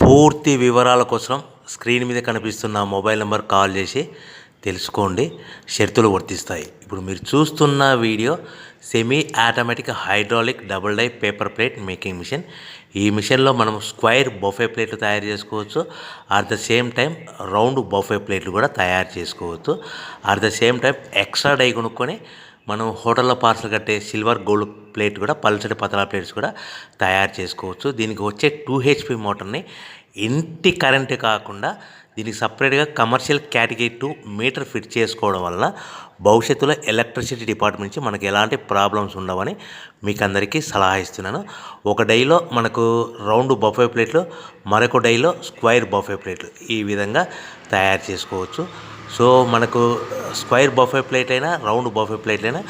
పూర్తి వివరాల కోసం స్క్రీన్ మీద కనిపిస్తున్న మొబైల్ నెంబర్ కాల్ చేసి తెలుసుకోండి. షరతులు వర్తిస్తాయి. ఇప్పుడు మీరు చూస్తున్న video semi automatic hydraulic double die paper plate making machine. ఈ మిషన్లో మనం స్క్వైర్ బఫే ప్లేట్లు తయారు చేసుకోవచ్చు. At the same time round buffet ప్లేట్లు కూడా తయారు చేసుకోవచ్చు. At the same time extra die కొనుక్కొని మనం హోటల్లో పార్సల్ కట్టే సిల్వర్ గోల్డ్ ప్లేట్ కూడా పల్చటి పతలా ప్లేట్స్ కూడా తయారు చేసుకోవచ్చు. దీనికి వచ్చే 2 HP మోటార్ని ఇంటి కరెంటు కాకుండా దీనికి సపరేట్గా కమర్షియల్ కేటగిరీ 2 మీటర్ ఫిట్ చేసుకోవడం వల్ల భవిష్యత్తులో ఎలక్ట్రిసిటీ డిపార్ట్మెంట్ నుంచి మనకి ఎలాంటి ప్రాబ్లమ్స్ ఉండవని మీకు అందరికీ సలహా ఇస్తున్నాను. ఒక డైలో మనకు రౌండ్ బఫే ప్లేట్లు, మరొక డైలో స్క్వైర్ బఫే ప్లేట్లు ఈ విధంగా తయారు చేసుకోవచ్చు. సో మనకు స్క్వైర్ బఫే ప్లేట్ అయినా రౌండ్ బఫే ప్లేట్ అయినా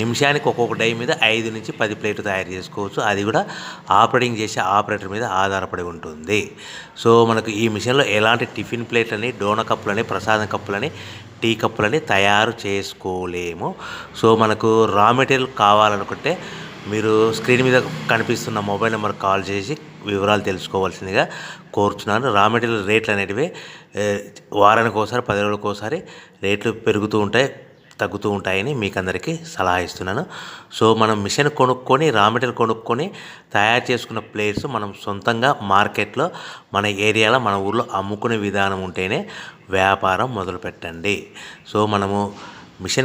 నిమిషానికి ఒక్కొక్క డై మీద 5 నుంచి 10 ప్లేట్లు తయారు చేసుకోవచ్చు. అది కూడా ఆపరేటింగ్ చేసే ఆపరేటర్ మీద ఆధారపడి ఉంటుంది. సో మనకు ఈ మిషన్లో ఎలాంటి టిఫిన్ ప్లేట్లని, డోనా కప్పులని, ప్రసాదం కప్పులని, టీ కప్పులని తయారు చేసుకోలేము. సో మనకు రా మెటీరియల్ కావాలనుకుంటే మీరు స్క్రీన్ మీద కనిపిస్తున్న మొబైల్ నెంబర్ కాల్ చేసి వివరాలు తెలుసుకోవాల్సిందిగా కోరుచున్నాను. రా మెటీరియల్ రేట్లు అనేటివి వారానికి ఒకసారి, 10 రోజులకు ఒకసారి రేట్లు పెరుగుతూ ఉంటాయి, తగ్గుతూ ఉంటాయని మీకు అందరికీ సలహా ఇస్తున్నాను. సో మనం మిషన్ కొనుక్కొని, రా మెటీరియల్ కొనుక్కొని తయారు చేసుకున్న ప్లేట్స్ మనం సొంతంగా మార్కెట్లో మన ఏరియాలో, మన ఊర్లో అమ్ముకునే విధానం ఉంటేనే వ్యాపారం మొదలుపెట్టండి. సో మనము మిషన్